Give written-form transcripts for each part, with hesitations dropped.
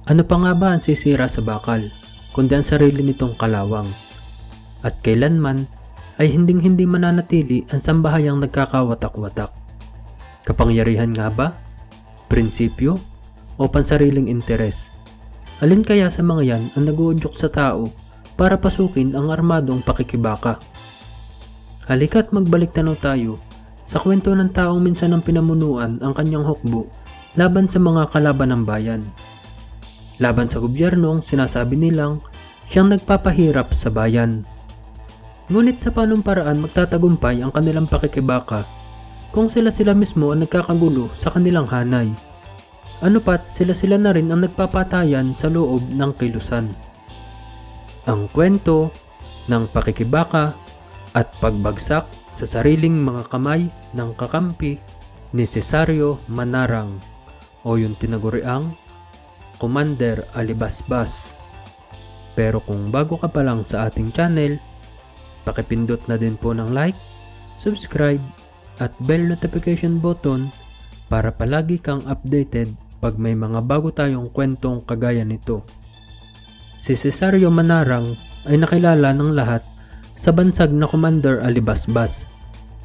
Ano pa nga ba ang sisira sa bakal, kundi ang sarili nitong kalawang? At kailanman ay hinding-hindi mananatili ang sambahayang nagkakawatak-watak. Kapangyarihan nga ba? Prinsipyo? O pansariling interes? Alin kaya sa mga yan ang nag-uudyok sa tao para pasukin ang armadong pakikibaka? Halika't magbalik tanaw tayo sa kwento ng taong minsan ang pinamunuan ang kanyang hukbo laban sa mga kalaban ng bayan. Laban sa gobyernong sinasabi nilang siyang nagpapahirap sa bayan. Ngunit sa panong paraan magtatagumpay ang kanilang pakikibaka kung sila mismo ang nagkakagulo sa kanilang hanay? Ano pat sila na rin ang nagpapatayan sa loob ng kilusan. Ang kwento ng pakikibaka at pagbagsak sa sariling mga kamay ng kakampi ni Cesario Manarang o yung tinaguriang Commander Alibasbas. Pero kung bago ka pa lang sa ating channel, pakipindot na din po ng like, subscribe at bell notification button para palagi kang updated pag may mga bago tayong kwentong kagaya nito. Si Cesario Manarang ay nakilala ng lahat sa bansag na Commander Alibasbas.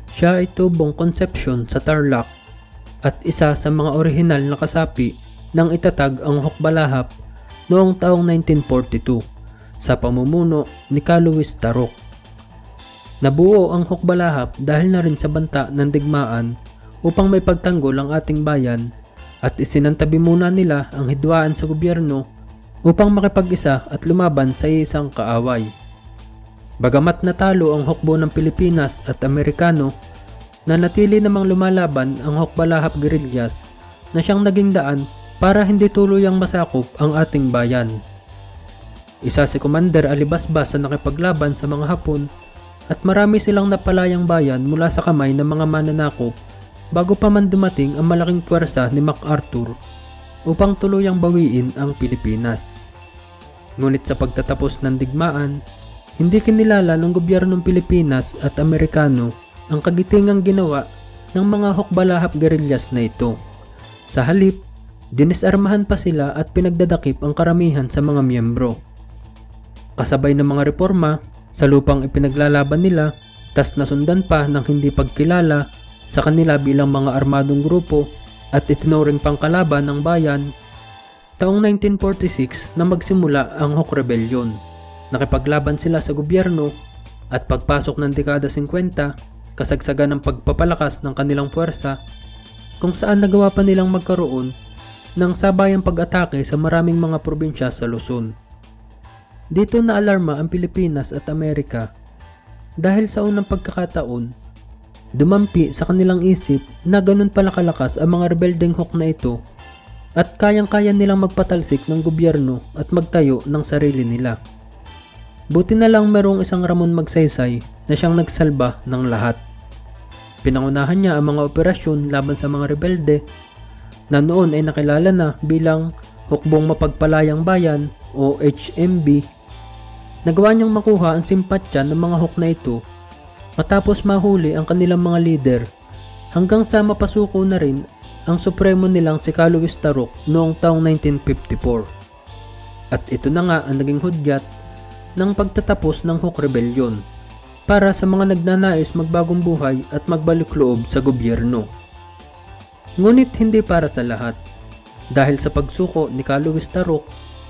Siya ay tubong Concepcion sa Tarlac at isa sa mga orihinal na kasapi nang itatag ang Hukbalahap noong taong 1942 sa pamumuno ni Luis Tarok. Nabuo ang Hukbalahap dahil na rin sa banta ng digmaan upang may pagtanggol ang ating bayan at isinantabi muna nila ang hidwaan sa gobyerno upang makipag-isa at lumaban sa isang kaaway. Bagamat natalo ang hukbo ng Pilipinas at Amerikano, nanatili namang lumalaban ang Hukbalahap guerrillas na siyang naging daan para hindi tuluyang masakop ang ating bayan. Isa si Commander Alibasbas na nakipaglaban sa mga Hapon at marami silang napalayang bayan mula sa kamay ng mga mananakop bago pa man dumating ang malaking puwersa ni MacArthur upang tuluyang bawiin ang Pilipinas. Ngunit sa pagtatapos ng digmaan, hindi kinilala ng gobyernong Pilipinas at Amerikano ang kagitingang ginawa ng mga Hukbalahap guerrillas na ito. Sa halip, dinisarmahan pa sila at pinagdadakip ang karamihan sa mga miyembro. Kasabay ng mga reforma sa lupang ipinaglalaban nila, tas nasundan pa ng hindi pagkilala sa kanila bilang mga armadong grupo at itinuring pangkalaban ng bayan, taong 1946 na magsimula ang Huk Rebellion. Nakipaglaban sila sa gobyerno at pagpasok ng dekada 50, kasagsagan ng pagpapalakas ng kanilang puwersa kung saan nagawa pa nilang magkaroon ng sabayang pag-atake sa maraming mga probinsya sa Luzon. Dito naalarma ang Pilipinas at Amerika dahil sa unang pagkakataon, dumampi sa kanilang isip na ganun pala kalakas ang mga rebeldeng Huk na ito at kayang-kaya nilang magpatalsik ng gobyerno at magtayo ng sarili nila. Buti na lang merong isang Ramon Magsaysay na siyang nagsalba ng lahat. Pinangunahan niya ang mga operasyon laban sa mga rebelde na noon ay nakilala na bilang Hukbong Mapagpalayang Bayan o HMB. Nagawa niyang makuha ang simpatya ng mga Huk na ito matapos mahuli ang kanilang mga lider hanggang sa mapasuko na rin ang supremo nilang si Luis Tarok noong taong 1954. At ito na nga ang naging hudyat ng pagtatapos ng Huk Rebellion para sa mga nagnanais magbagong buhay at magbalik loob sa gobyerno. Ngunit hindi para sa lahat. Dahil sa pagsuko ni Luis Tarok,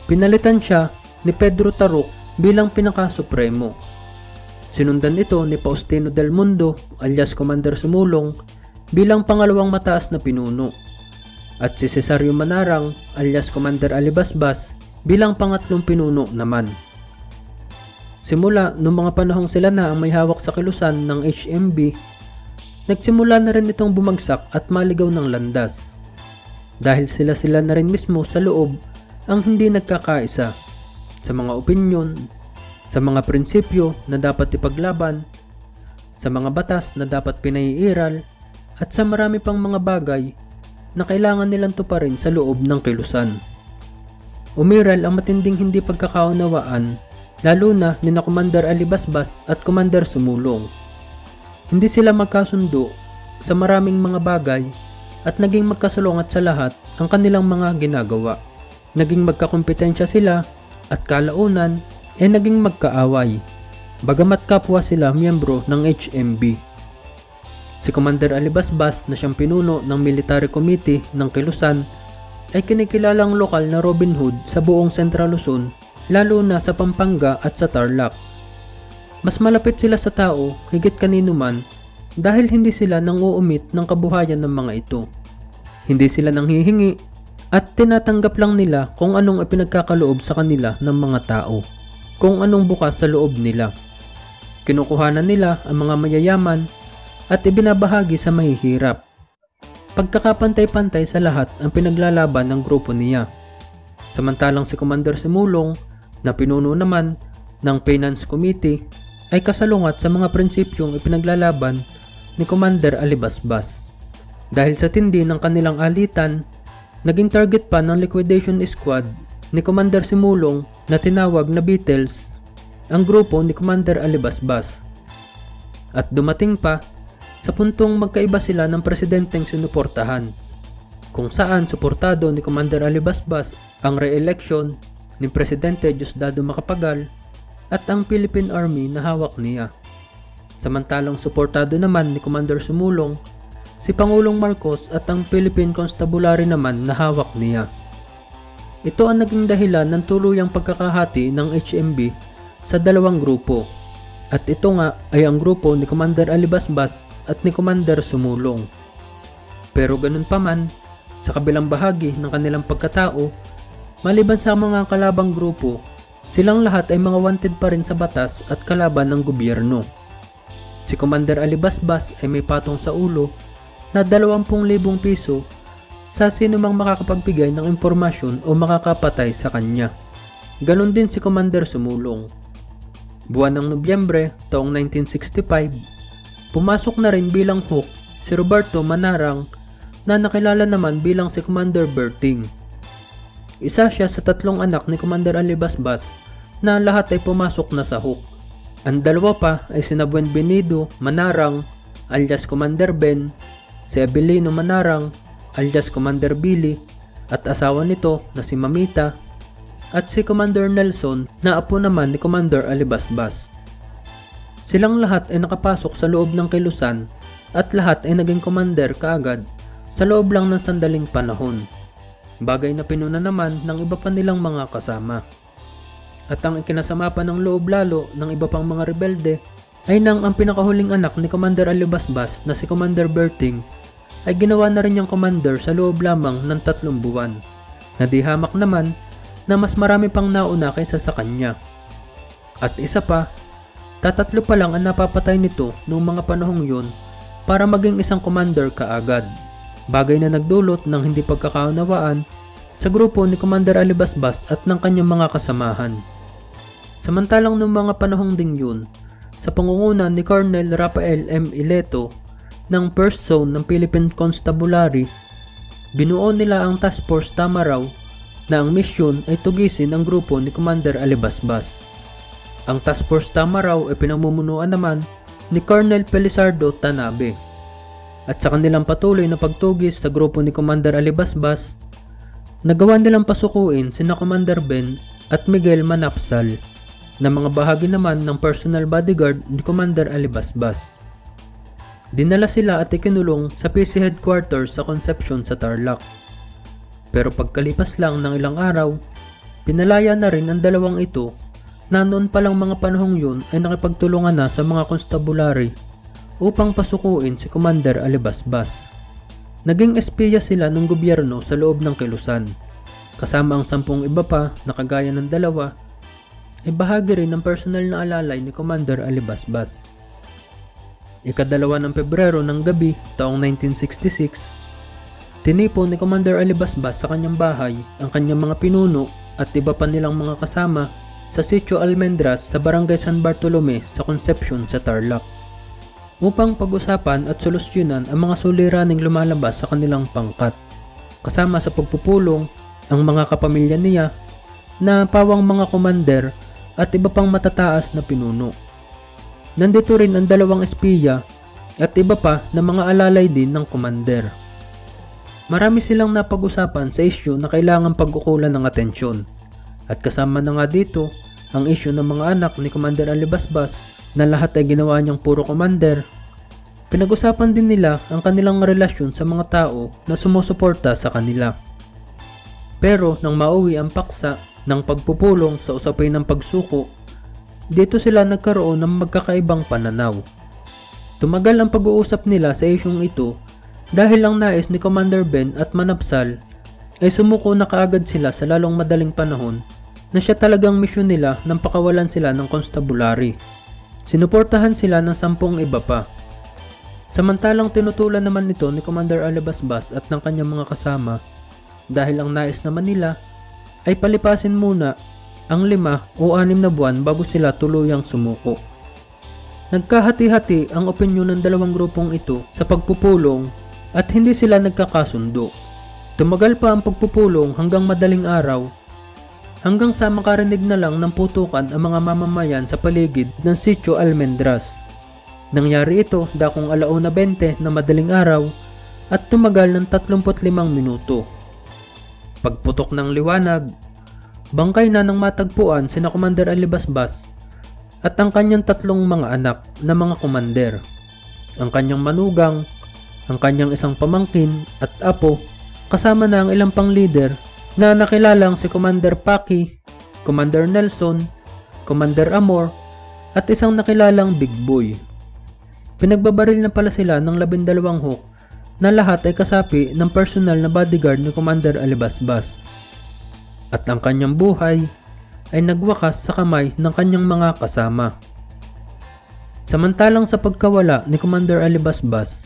pinalitan siya ni Pedro Tarok bilang pinaka-supremo. Sinundan ito ni Faustino del Mundo alias Commander Sumulong bilang pangalawang mataas na pinuno at si Cesario Manarang alias Commander Alibasbas bilang pangatlong pinuno naman. Simula noong mga panahong sila na ang may hawak sa kilusan ng HMB, nagsimula na rin itong bumagsak at maligaw ng landas. Dahil sila na rin mismo sa loob ang hindi nagkakaisa sa mga opinyon, sa mga prinsipyo na dapat ipaglaban, sa mga batas na dapat pinaiiral, at sa marami pang mga bagay na kailangan nilang tuparin sa loob ng kilusan. Umiral ang matinding hindi pagkakaunawaan lalo na ni Commander Alibasbas at Commander Sumulong. Hindi sila magkasundo sa maraming mga bagay at naging magkasalungat sa lahat ang kanilang mga ginagawa. naging magkakompetensya sila at kalaunan ay naging magkaaway, bagamat kapwa sila miyembro ng HMB. Si Commander Alibasbas na siyang pinuno ng Military Committee ng Kilusan ay kinikilalang lokal na Robin Hood sa buong Central Luzon, lalo na sa Pampanga at sa Tarlac. Mas malapit sila sa tao higit kanino man dahil hindi sila nanguumit ng kabuhayan ng mga ito. Hindi sila nanghihingi at tinatanggap lang nila kung anong ipinagkakaloob sa kanila ng mga tao, kung anong bukas sa loob nila. Kinukuhanan nila ang mga mayayaman at ibinabahagi sa mahihirap. Pagkakapantay-pantay sa lahat ang pinaglalaban ng grupo niya. Samantalang si Commander Simulong, na pinuno naman ng Finance Committee, ay kasalungat sa mga prinsipyong ipinaglalaban ni Commander Alibasbas. Dahil sa tindi ng kanilang alitan, naging target pa ng liquidation squad ni Commander Simulong na tinawag na Beatles ang grupo ni Commander Alibasbas. At dumating pa sa puntong magkaiba sila ng presidenteng sinuportahan, kung saan suportado ni Commander Alibasbas ang re-election ni Presidente Diosdado Macapagal at ang Philippine Army na hawak niya. Samantalang suportado naman ni Commander Sumulong si Pangulong Marcos at ang Philippine Constabulary naman na hawak niya. Ito ang naging dahilan ng tuluyang pagkakahati ng HMB sa dalawang grupo. At ito nga ay ang grupo ni Commander Alibasbas at ni Commander Sumulong. Pero ganun pa man, sa kabilang bahagi ng kanilang pagkatao, maliban sa mga kalabang grupo, silang lahat ay mga wanted pa rin sa batas at kalaban ng gobyerno. Si Commander Alibasbas ay may patong sa ulo na 20,000 piso sa sinumang makakapagbigay ng impormasyon o makakapatay sa kanya. Ganon din si Commander Sumulong. Buwan ng Nobyembre taong 1965, pumasok na rin bilang hook si Roberto Manarang na nakilala naman bilang si Commander Berting. Isa siya sa 3 anak ni Commander Alibasbas na lahat ay pumasok na sa hook. Ang dalawa pa ay sina Buenvenido Manarang alias Commander Ben, si Abelino Manarang alias Commander Billy at asawa nito na si Mamita, at si Commander Nelson na apo naman ni Commander Alibasbas. Silang lahat ay nakapasok sa loob ng Kilusan at lahat ay naging commander kaagad sa loob lang ng sandaling panahon. Bagay na pinuna naman ng iba pa nilang mga kasama. At ang ikinasama pa ng loob lalo ng iba pang mga rebelde ay nang ang pinakahuling anak ni Commander Alibasbas na si Commander Berting ay ginawa na rin niyang commander sa loob lamang ng 3 buwan. Nadihamak naman na mas marami pang nauna kaysa sa kanya. At isa pa, 3 pa lang ang napapatay nito noong mga panahong yun para maging isang commander kaagad. Bagay na nagdulot ng hindi pagkakaunawaan sa grupo ni Commander Alibasbas at ng kanyang mga kasamahan. Samantalang noong mga panahong ding yun, sa pangunguna ni Colonel Rafael M. Ileto ng 1st Zone ng Philippine Constabulary, binuo nila ang Task Force Tamaraw na ang misyon ay tugisin ang grupo ni Commander Alibasbas. Ang Task Force Tamaraw ay pinamumunuan naman ni Colonel Pelizardo Tanabe. At sa kanilang patuloy na pagtugis sa grupo ni Commander Alibasbas, nagawa nilang pasukuin sina Commander Ben at Miguel Manapsal na mga bahagi naman ng personal bodyguard ni Commander Alibasbas. Dinala sila at ikinulong sa PC Headquarters sa Concepcion sa Tarlac. Pero pagkalipas lang ng ilang araw, pinalaya na rin ang dalawang ito na noon palang mga panahong yun ay nakipagtulungan na sa mga constabulary upang pasukuin si Commander Alibasbas. Naging espiya sila ng gobyerno sa loob ng Kilusan, kasama ang 10 iba pa na kagaya ng dalawa ay bahagi rin ng personal na alalay ni Commander Alibasbas. Ika-2 ng Pebrero ng gabi taong 1966, tinipon ni Commander Alibasbas sa kanyang bahay ang kanyang mga pinuno at iba pa nilang mga kasama sa Sitio Almendras sa Barangay San Bartolome sa Concepcion sa Tarlac upang pag-usapan at solusyonan ang mga suliraning lumalabas sa kanilang pangkat, kasama sa pagpupulong ang mga kapamilya niya na pawang mga commander at iba pang matataas na pinuno. Nandito rin ang 2 espiya at iba pa na mga alalay din ng commander. Marami silang napag-usapan sa issue na kailangan pag-ukulan ng atensyon. At kasama na nga dito ang issue ng mga anak ni Commander Alibasbas na lahat ay ginawa niyang puro commander. Pinag-usapan din nila ang kanilang relasyon sa mga tao na sumusuporta sa kanila. Pero nang mauwi ang paksa ng pagpupulong sa usapin ng pagsuko, dito sila nagkaroon ng magkakaibang pananaw. Tumagal ang pag-uusap nila sa isyong ito dahil lang nais ni Commander Ben at Manapsal ay sumuko na kaagad sila sa lalong madaling panahon na siya talagang misyon nila nang pakawalan sila ng constabulary. Sinuportahan sila ng 10 iba pa. Samantalang tinutulan naman nito ni Commander Alibasbas at ng kanyang mga kasama dahil ang nais naman nila ay palipasin muna ang 5 o 6 na buwan bago sila tuluyang sumuko. Nagkahati-hati ang opinyon ng dalawang grupong ito sa pagpupulong at hindi sila nagkakasundo. Tumagal pa ang pagpupulong hanggang madaling araw hanggang sa makarinig na lang ng putukan ang mga mamamayan sa paligid ng Sitio Almendras. Nangyari ito dakong 1:20 na madaling araw at tumagal ng 35 minuto. Pagputok ng liwanag, bangkay na ng matagpuan sina Commander Alibasbas at ang kanyang 3 mga anak na mga commander, ang kanyang manugang, ang kanyang isang pamangkin at apo, kasama na ang ilang pang leader na nakilalang si Commander Paki, Commander Nelson, Commander Amor at isang nakilalang Big Boy. Pinagbabaril na pala sila ng 12 hook na lahat ay kasapi ng personal na bodyguard ni Commander Alibasbas. At ang kanyang buhay ay nagwakas sa kamay ng kanyang mga kasama. Samantalang sa pagkawala ni Commander Alibasbas,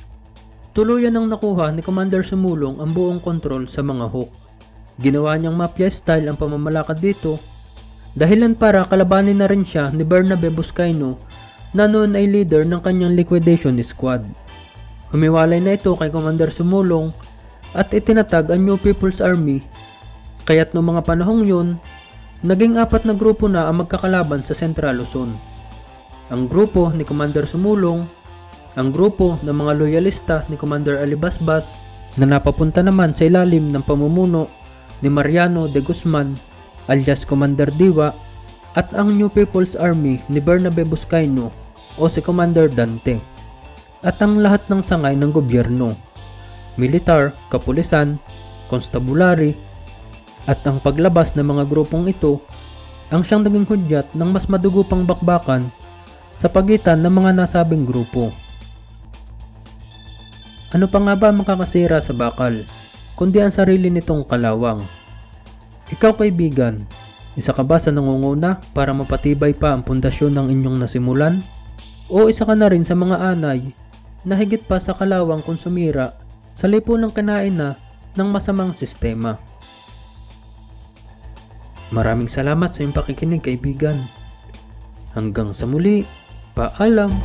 tuluyan nang nakuha ni Commander Sumulong ang buong kontrol sa mga hook. Ginawa niyang mafia style ang pamamalakad dito, dahilan para kalabanin na rin siya ni Bernabe Buscaino na noon ay leader ng kanyang liquidation squad. Humiwalay na ito kay Commander Sumulong at itinatag ang New People's Army, kaya't noong mga panahong yun, naging 4 na grupo na ang magkakalaban sa Central Luzon. Ang grupo ni Commander Sumulong, ang grupo ng mga loyalista ni Commander Alibasbas na napapunta naman sa ilalim ng pamumuno ni Mariano de Guzman alias Commander Diwa, at ang New People's Army ni Bernabe Buscaino o si Commander Dante, at ang lahat ng sangay ng gobyerno, militar, kapulisan, constabulary, at ang paglabas ng mga grupong ito ang siyang naging hudyat ng mas madugo pang bakbakan sa pagitan ng mga nasabing grupo. Ano pa nga ba makakasira sa bakal, kundi ang sarili nitong kalawang? Ikaw kaibigan, isa ka ba sa nangunguna para mapatibay pa ang pundasyon ng inyong nasimulan? O isa ka na rin sa mga anay na higit pa sa kalawang kung sumira sa lipunang kinain na ng masamang sistema? Maraming salamat sa iyong pakikinig kaibigan. Hanggang sa muli, paalam!